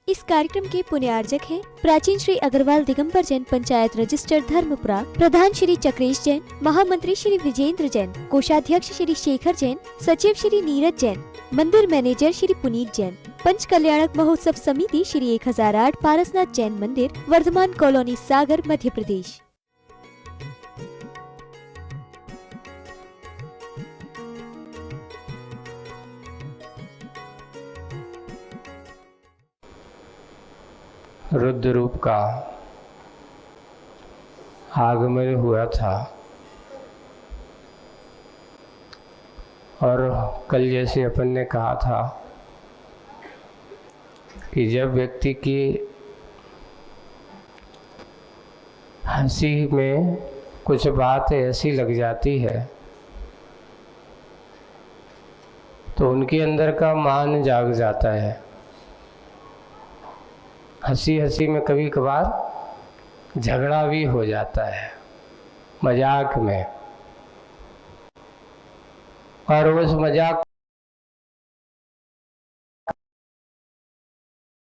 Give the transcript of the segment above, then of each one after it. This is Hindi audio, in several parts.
इस कार्यक्रम के पुण्यार्जक हैं प्राचीन श्री अग्रवाल दिगंबर जैन पंचायत रजिस्टर धर्मपुरा, प्रधान श्री चक्रेश जैन, महामंत्री श्री विजेंद्र जैन, कोषाध्यक्ष श्री शेखर जैन, सचिव श्री नीरज जैन, मंदिर मैनेजर श्री पुनीत जैन, पंच कल्याणक महोत्सव समिति श्री 1008 पारसनाथ जैन मंदिर, वर्धमान कॉलोनी, सागर, मध्य प्रदेश। रुद्र रूप का आगमन हुआ था और कल जैसे अपन ने कहा था कि जब व्यक्ति की हंसी में कुछ बात ऐसी लग जाती है तो उनके अंदर का मान जाग जाता है। हंसी हंसी में कभी कभार झगड़ा भी हो जाता है मजाक में, और उस मजाक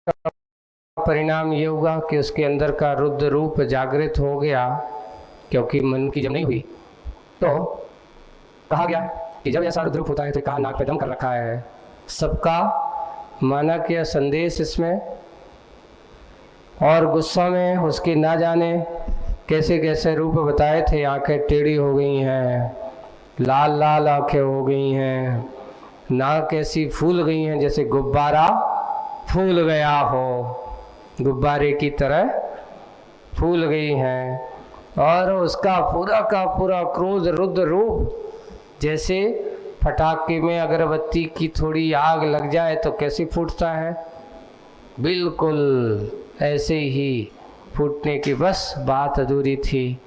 का परिणाम ये हुआ कि उसके अंदर का रुद्र रूप जागृत हो गया, क्योंकि मन की जब नहीं हुई तो कहा गया कि जब ऐसा रुद्र रूप होता है तो कहा नाक पे दम कर रखा है। सबका माना क्या संदेश इसमें, और गुस्सा में उसके ना जाने कैसे कैसे रूप बताए थे। आंखें टेढ़ी हो गई हैं, लाल लाल आंखें हो गई हैं, नाक ऐसी फूल गई हैं जैसे गुब्बारा फूल गया हो, गुब्बारे की तरह फूल गई हैं, और उसका पूरा का पूरा क्रोध रुद्र रूप जैसे पटाखे में अगरबत्ती की थोड़ी आग लग जाए तो कैसे फूटता है, बिल्कुल ऐसे ही फूटने की बस बात अधूरी थी।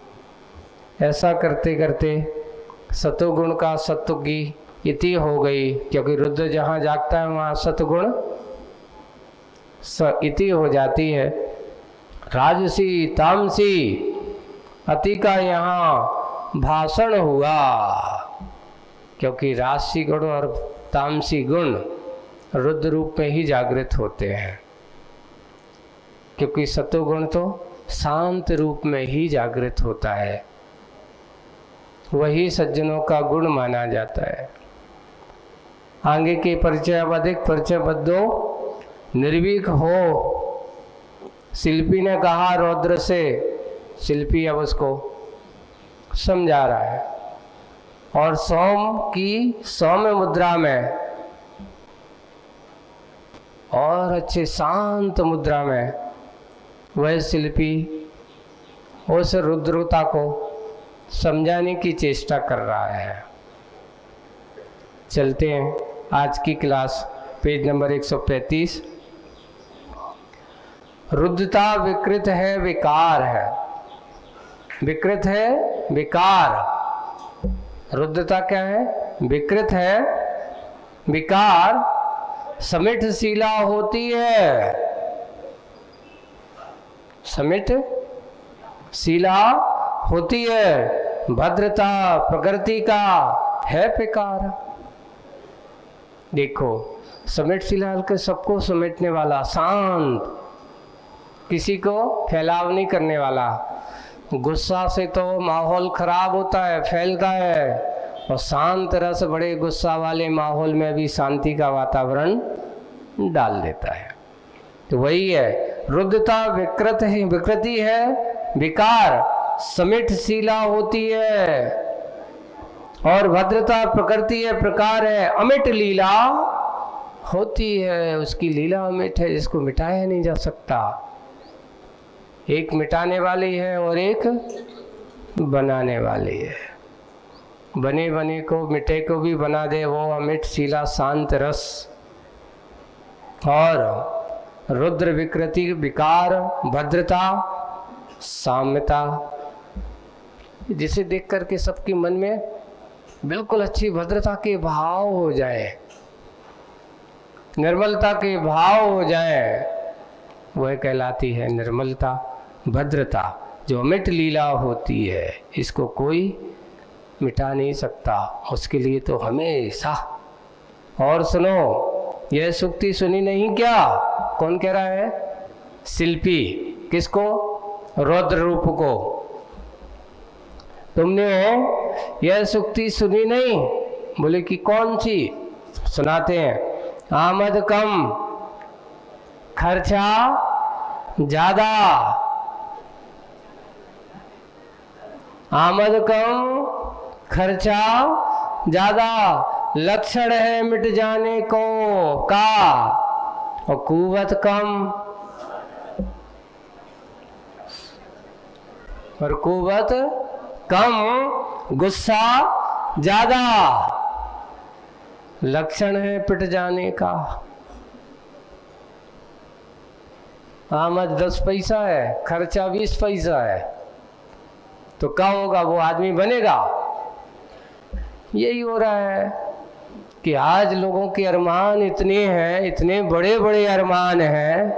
ऐसा करते करते सतोगुण का सत्व की इति हो गई, क्योंकि रुद्र जहाँ जागता है वहाँ सतगुण इति हो जाती है। राजसी तामसी अति का यहाँ भाषण हुआ, क्योंकि राजसी गुण और तामसी गुण रुद्र रूप में ही जागृत होते हैं, क्योंकि सतोगुण तो शांत रूप में ही जागृत होता है, वही सज्जनों का गुण माना जाता है। आगे के परिचय अब अधिक परिचय बद्धो निर्भीक हो। शिल्पी ने कहा रुद्र से, शिल्पी अब उसको समझा रहा है, और सौम की सौम्य मुद्रा में और अच्छे शांत मुद्रा में वह शिल्पी उस रुद्रता को समझाने की चेष्टा कर रहा है। चलते हैं आज की क्लास, पेज नंबर 135। रुद्रता विकृत है, विकार है, विकृत है विकार। रुद्रता क्या है? विकृत है, विकार, समिट शीला होती है, समिट शीला होती है, भद्रता प्रकृति का है विकार। देखो समेट शीला के सबको समेटने वाला, शांत, किसी को फैलाव नहीं करने वाला। गुस्सा से तो माहौल खराब होता है, फैलता है, और शांत रस बड़े गुस्सा वाले माहौल में भी शांति का वातावरण डाल देता है। तो वही है, रुद्रता विकृत है, विकृति है, विकार, समिट शीला होती है, और भद्रता प्रकृति है, प्रकार है, अमिट लीला होती है। उसकी लीला अमिट है, जिसको मिटाया नहीं जा सकता। एक मिटाने वाली है और एक बनाने वाली है। बने बने को मिटे को भी बना दे वो अमिट शीला शांत रस। और रुद्र विकृति, विकार, भद्रता, साम्यता, जिसे देख करके सबके मन में बिल्कुल अच्छी भद्रता के भाव हो जाए, निर्मलता के भाव हो जाए, वह कहलाती है निर्मलता, भद्रता, जो अमिट लीला होती है। इसको कोई मिटा नहीं सकता, उसके लिए तो हमेशा। और सुनो, यह सूक्ति सुनी नहीं क्या? कौन कह रहा है? शिल्पी। किसको? रौद्र रूप को। तुमने यह सूक्ति सुनी नहीं? बोले कि कौन सी? सुनाते हैं। आमद कम खर्चा ज्यादा, आमद कम खर्चा ज्यादा, लक्षण है मिट जाने को का, और कुवत कम और कुवत कम, गुस्सा ज्यादा, लक्षण है पिट जाने का। आमद 10 पैसा है, खर्चा 20 पैसा है, तो क्या होगा? वो आदमी बनेगा? यही हो रहा है कि आज लोगों के अरमान इतने हैं, इतने बड़े बड़े अरमान हैं,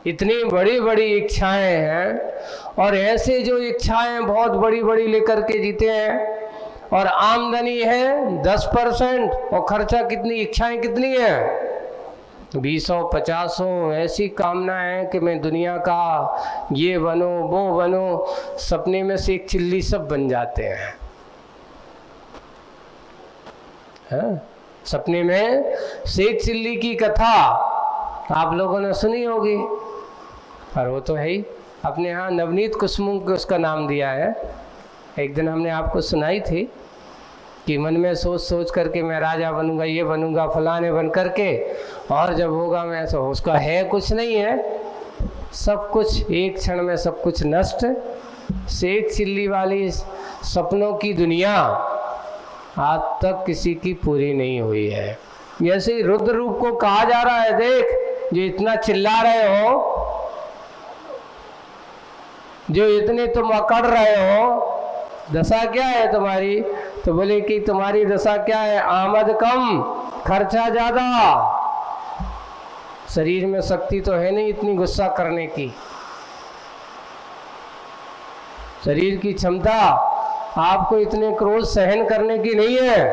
इतनी बड़ी बड़ी इच्छाएं हैं, और ऐसे जो इच्छाएं बहुत बड़ी बड़ी लेकर के जीते हैं, और आमदनी है 10% और खर्चा कितनी, इच्छाएं कितनी हैं? 20 50 ऐसी कामनाएं कि मैं दुनिया का ये बनो वो बनो, सपने में से एक चिल्ली सब बन जाते हैं। सपने में शेख चिल्ली की कथा आप लोगों ने सुनी होगी, पर वो तो है ही। अपने यहाँ नवनीत कुसुम को उसका नाम दिया है। एक दिन हमने आपको सुनाई थी कि मन में सोच सोच करके मैं राजा बनूंगा, ये बनूंगा, फलाने बन करके, और जब होगा मैं तो उसका है कुछ नहीं है, सब कुछ एक क्षण में सब कुछ नष्ट। शेख चिल्ली वाली सपनों की दुनिया आज तक किसी की पूरी नहीं हुई है। ऐसे ही रुद्र रूप को कहा जा रहा है, देख जो इतना चिल्ला रहे हो, जो इतने तुम अकड़ रहे हो, दशा क्या है तुम्हारी? तो बोले कि तुम्हारी दशा क्या है? आमद कम खर्चा ज्यादा। शरीर में शक्ति तो है नहीं इतनी गुस्सा करने की, शरीर की क्षमता आपको इतने क्रोध सहन करने की नहीं है।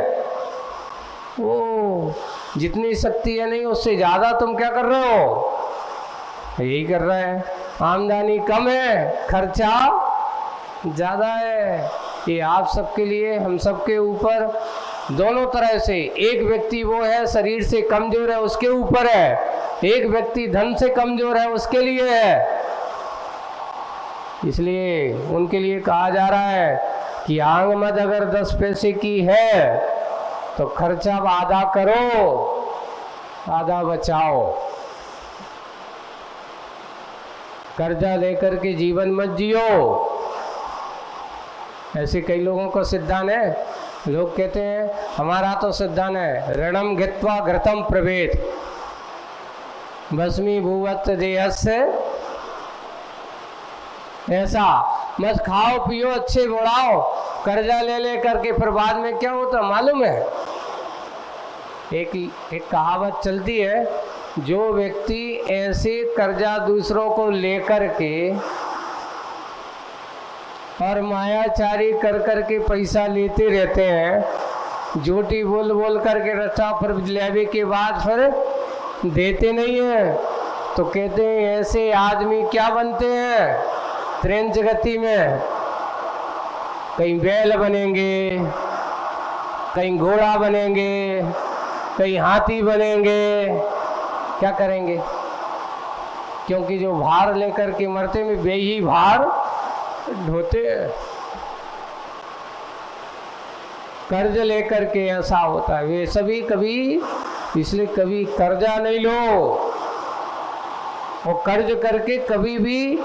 वो जितनी शक्ति है नहीं, उससे ज्यादा तुम क्या कर रहे हो? यही कर रहा है। आमदनी कम है, खर्चा ज्यादा है। ये आप सबके लिए, हम सबके ऊपर दोनों तरह से। एक व्यक्ति वो है शरीर से कमजोर है, उसके ऊपर है। एक व्यक्ति धन से कमजोर है, उसके लिए है। इसलिए उनके लिए कहा जा रहा है कि आमद अगर 10 पैसे की है तो खर्चा आधा करो, आधा बचाओ। कर्जा लेकर के जीवन मत जियो। ऐसे कई लोगों को सिद्धांत है, लोग कहते हैं हमारा तो सिद्धांत है ऋणम घित्वा घृतम प्रभेद भस्मी भूवत देहस्य। ऐसा मत खाओ पियो अच्छे बुढ़ाओ, कर्जा ले ले करके फिर बाद में क्या होता मालूम है? एक कहावत चलती है, जो व्यक्ति ऐसे कर्जा दूसरों को लेकर के और मायाचारी कर करके पैसा लेते रहते हैं, झूठी बोल बोल करके रचा, फिर लेने के बाद फिर देते नहीं है, तो कहते हैं ऐसे आदमी क्या बनते हैं ट्रेन जगती में? कहीं बैल बनेंगे, कहीं घोड़ा बनेंगे, कहीं हाथी बनेंगे। क्या करेंगे? क्योंकि जो भार लेकर के मरते में वे ही भार ढोते हैं। कर्ज लेकर के ऐसा होता है। वे सभी कभी, इसलिए कभी कर्जा नहीं लो, और कर्ज करके कभी भी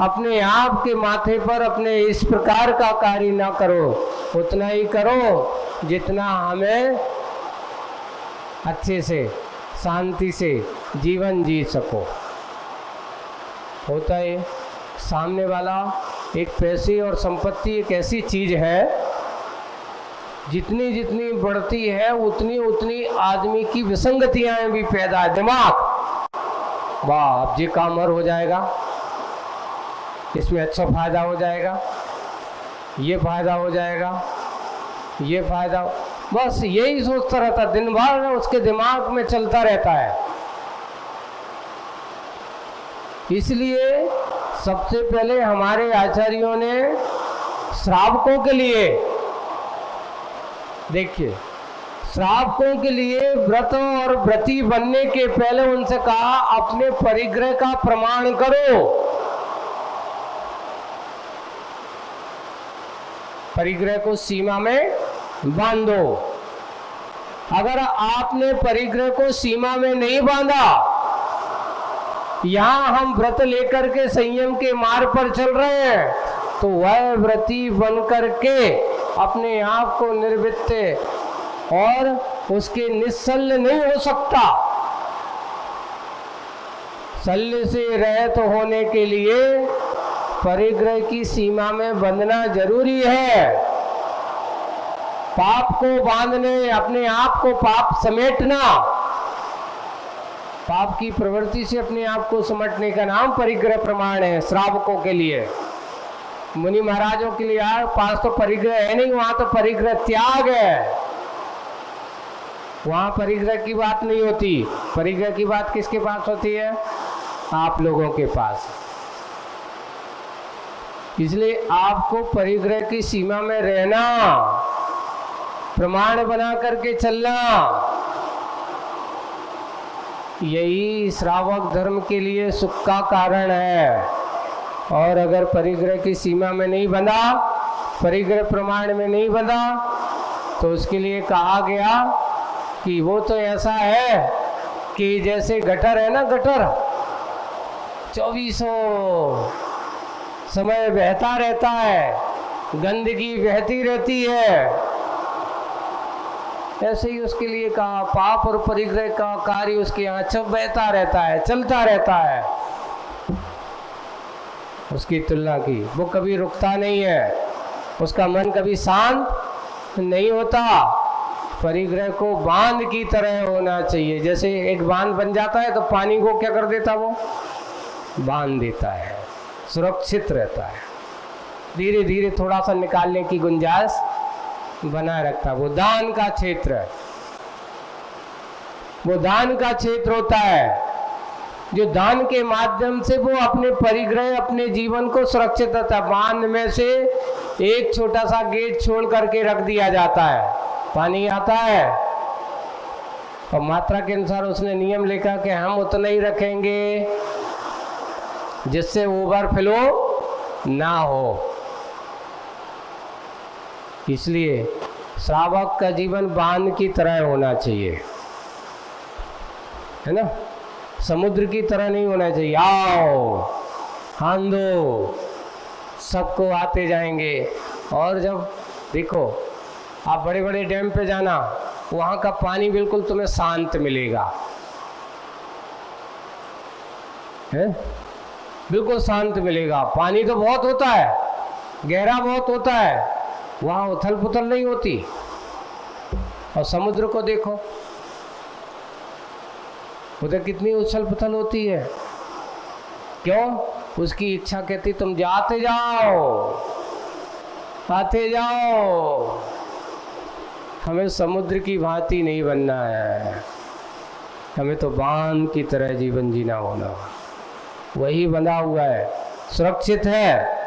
अपने आप के माथे पर अपने इस प्रकार का कार्य ना करो। उतना ही करो जितना हमें अच्छे से शांति से जीवन जी सको। होता है सामने वाला एक पैसे और संपत्ति एक ऐसी चीज है, जितनी जितनी बढ़ती है उतनी उतनी आदमी की विसंगतियां भी पैदा है। दिमाग वाह अब ये काम और हो जाएगा, इसमें अच्छा फायदा हो जाएगा, ये फायदा हो जाएगा, ये फायदा। बस यही सोचता रहता, दिन भर उसके दिमाग में चलता रहता है। इसलिए सबसे पहले हमारे आचार्यों ने श्रावकों के लिए, देखिए, श्रावकों के लिए व्रत और व्रती बनने के पहले उनसे कहा अपने परिग्रह का प्रमाण करो। परिग्रह को सीमा में बांधो। अगर आपने परिग्रह को सीमा में नहीं बांधा, यहां हम व्रत लेकर के संयम के मार्ग पर चल रहे हैं, तो वह व्रती बन करके अपने आप को निर्वित्त और उसके निश्चल्य नहीं हो सकता। शल्य से रहित होने के लिए परिग्रह की सीमा में बंधना जरूरी है। पाप को बांधने, अपने आप को पाप समेटना, पाप की प्रवृत्ति से अपने आप को समेटने का नाम परिग्रह प्रमाण है। श्रावकों के लिए, मुनि महाराजों के लिए यार पास तो परिग्रह है नहीं, वहां तो परिग्रह त्याग है। वहां परिग्रह की बात नहीं होती। परिग्रह की बात किसके पास होती है? आप लोगों के पास। इसलिए आपको परिग्रह की सीमा में रहना, प्रमाण बना करके चलना, यही श्रावक धर्म के लिए सुख का कारण है। और अगर परिग्रह की सीमा में नहीं बंधा, परिग्रह प्रमाण में नहीं बंधा, तो उसके लिए कहा गया कि वो तो ऐसा है कि जैसे गटर है ना, गटर 24 समय बहता रहता है, गंदगी बहती रहती है। ऐसे ही उसके लिए कहा पाप और परिग्रह का कार्य उसके यहाँ चब बहता रहता है, चलता रहता है। उसकी तुलना की, वो कभी रुकता नहीं है, उसका मन कभी शांत नहीं होता। परिग्रह को बांध की तरह होना चाहिए। जैसे एक बांध बन जाता है तो पानी को क्या कर देता, वो बांध देता है, सुरक्षित रहता है, धीरे धीरे थोड़ा सा निकालने की गुंजाइश बनाए रखता है। वो दान का क्षेत्र है, वो दान का क्षेत्र होता है, जो दान के माध्यम से वो अपने परिग्रह, अपने जीवन को सुरक्षित रखता है। बांध में से एक छोटा सा गेट छोड़ करके रख दिया जाता है, पानी आता है और मात्रा के अनुसार उसने नियम लिखा कि हम उतना ही रखेंगे जिससे ओवरफ्लो ना हो। इसलिए श्रावक का जीवन बांध की तरह होना चाहिए, है ना, समुद्र की तरह नहीं होना चाहिए। आओ हांदो, सबको आते जाएंगे। और जब देखो आप बड़े बड़े डैम पे जाना, वहाँ का पानी बिल्कुल तुम्हें शांत मिलेगा, है, बिल्कुल शांत मिलेगा। पानी तो बहुत होता है, गहरा बहुत होता है, वहाँ उथल पुथल नहीं होती। और समुद्र को देखो, उधर कितनी उछल पुथल होती है। क्यों? उसकी इच्छा कहती तुम जाते जाओ, आते जाओ। हमें समुद्र की भांति नहीं बनना है, हमें तो बांध की तरह जीवन जीना होना। वही बंधा हुआ है, सुरक्षित है,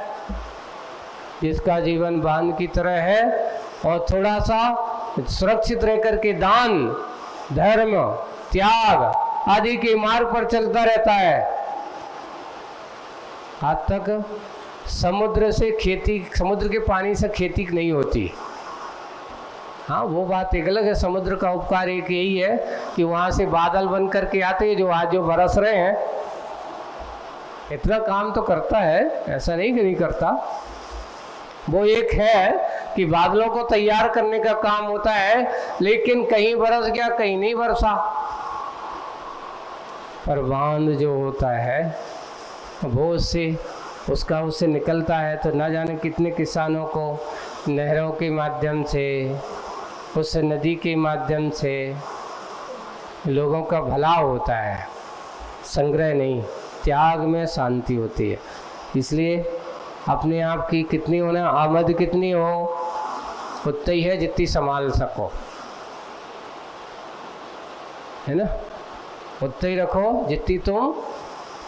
जिसका जीवन बांध की तरह है और थोड़ा सा सुरक्षित रह करके दान, धर्म, त्याग आदि के मार्ग पर चलता रहता है। आज तक समुद्र से खेती, समुद्र के पानी से खेती नहीं होती। हाँ, वो बात एक अलग है। समुद्र का उपकार एक यही है कि वहाँ से बादल बन करके आते हैं, जो आज जो बरस रहे हैं, इतना काम तो करता है, ऐसा नहीं कि नहीं करता। वो एक है कि बादलों को तैयार करने का काम होता है, लेकिन कहीं बरस गया, कहीं नहीं बरसा। पर बांध जो होता है वो उससे निकलता है, तो न जाने कितने किसानों को नहरों के माध्यम से, उस नदी के माध्यम से लोगों का भला होता है। संग्रह नहीं, त्याग में शांति होती है। इसलिए अपने आप की कितनी होना, आमद कितनी हो उतनी ही है जितनी संभाल सको। है ना, उतना ही रखो जितनी तुम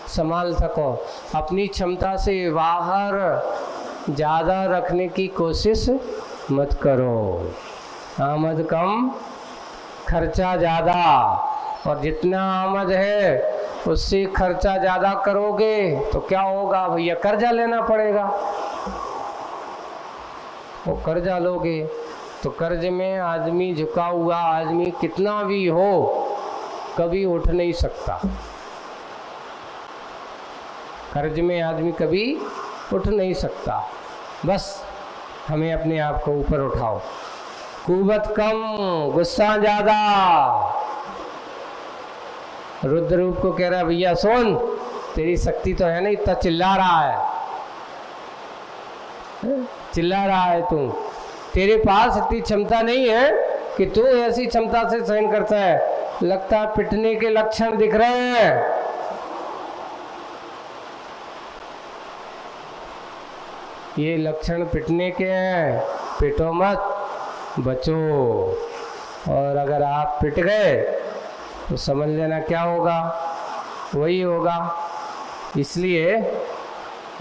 संभाल सको। अपनी क्षमता से बाहर ज़्यादा रखने की कोशिश मत करो। आमद कम खर्चा ज़्यादा, और जितना आमद है उससे खर्चा ज़्यादा करोगे तो क्या होगा भैया, कर्जा लेना पड़ेगा। वो कर्जा लोगे तो कर्ज में आदमी झुका हुआ आदमी कितना भी हो कभी उठ नहीं सकता। कर्ज में आदमी कभी उठ नहीं सकता। बस हमें अपने आप को ऊपर उठाओ। कुवत कम गुस्सा ज्यादा। रुद्र रूप को कह रहा है भैया सुन, तेरी शक्ति तो है ना, इतना चिल्ला रहा है, चिल्ला रहा है तू, तेरे पास इतनी क्षमता नहीं है कि तू ऐसी क्षमता से सहन करता है। लगता है पिटने के लक्षण दिख रहे हैं। ये लक्षण पिटने के हैं, पिटो मत, बचो। और अगर आप पिट गए तो समझ लेना क्या होगा, वही होगा। इसलिए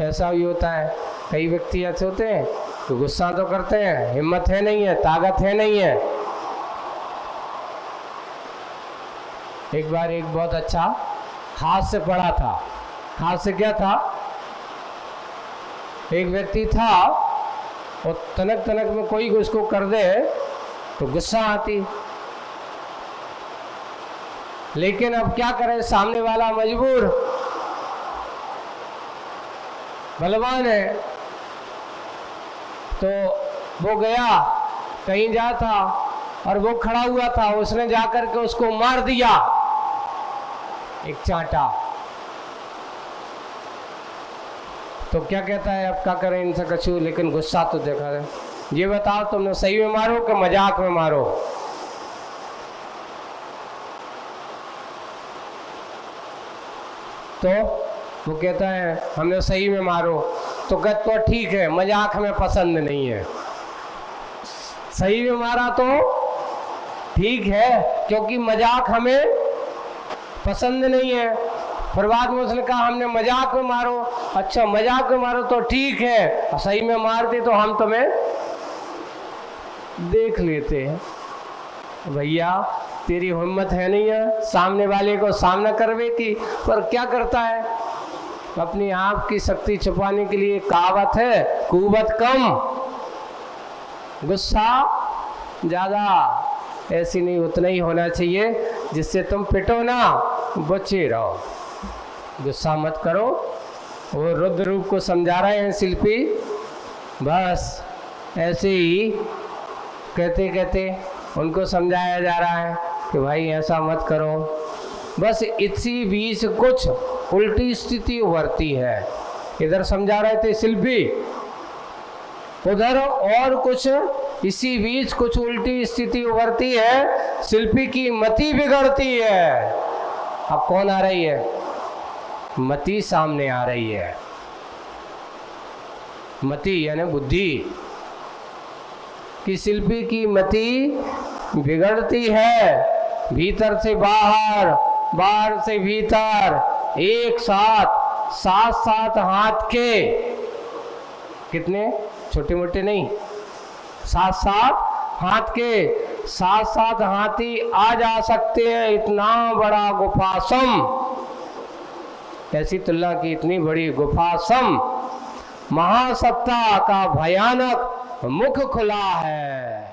ऐसा भी होता है, कई व्यक्ति ऐसे होते हैं तो गुस्सा तो करते हैं, हिम्मत है नहीं है, ताकत है नहीं है। एक बार एक बहुत अच्छा हादसे पड़ा था। हादसे क्या था, एक व्यक्ति था और तनक तनक में कोई उसको कर दे तो गुस्सा आती, लेकिन अब क्या करे, सामने वाला मजबूर, बलवान है, तो वो गया कहीं जा था और वो खड़ा हुआ था, उसने जाकर के उसको मार दिया एक चांटा। तो क्या कहता है, अब क्या करें इनसे कछू, लेकिन गुस्सा तो देखा है। ये बताओ तुमने सही में मारो कि मजाक में मारो? तो वो कहता है हमने सही में मारो। तो कहता तो ठीक है, मजाक में पसंद नहीं है। सही में मारा तो ठीक है, क्योंकि मजाक हमें पसंद नहीं है। फिर बाद में उसने कहा हमने मजाक में मारो। अच्छा मजाक में मारो तो ठीक है, और सही में मारते तो हम तुम्हें देख लेते हैं। भैया तेरी हिम्मत है नहीं है सामने वाले को सामना करने की, पर क्या करता है, अपनी आप की शक्ति छुपाने के लिए कहावत है, कुवत कम गुस्सा ज्यादा। ऐसी नहीं, उतना ही होना चाहिए जिससे तुम पिटो ना, बचे रहो, गुस्सा मत करो। वो रुद्र रूप को समझा रहे हैं शिल्पी, बस ऐसे ही कहते कहते उनको समझाया जा रहा है कि भाई ऐसा मत करो। बस इसी बीच कुछ उल्टी स्थिति उभरती है। इधर समझा रहे थे शिल्पी, उधर और कुछ, इसी बीच कुछ उल्टी स्थिति उभरती है, शिल्पी की मति बिगड़ती है। अब कौन आ रही है, मति सामने आ रही है। मति यानी बुद्धि, कि शिल्पी की मति बिगड़ती है, भीतर से बाहर, बाहर से भीतर, एक साथ, सात सात हाथ के, कितने छोटे मोटे नहीं, सात सात हाथ के, सात सात हाथी आ जा सकते हैं, इतना बड़ा गुफासम। ऐसी तुलना की इतनी बड़ी गुफासम महासत्ता का भयानक मुख खुला है।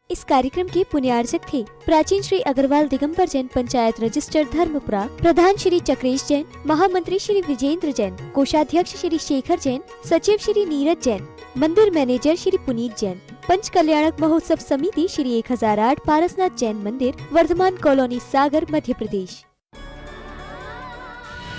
इस कार्यक्रम के पुण्यार्चक थे प्राचीन श्री अग्रवाल दिगंबर जैन पंचायत रजिस्टर धर्मपुरा, प्रधान श्री चक्रेश जैन, महामंत्री श्री विजेंद्र जैन, कोषाध्यक्ष श्री शेखर जैन, सचिव श्री नीरज जैन, मंदिर मैनेजर श्री पुनीत जैन, पंच कल्याणक महोत्सव समिति श्री 1008 पारसनाथ जैन मंदिर, वर्धमान कॉलोनी, सागर, मध्य प्रदेश।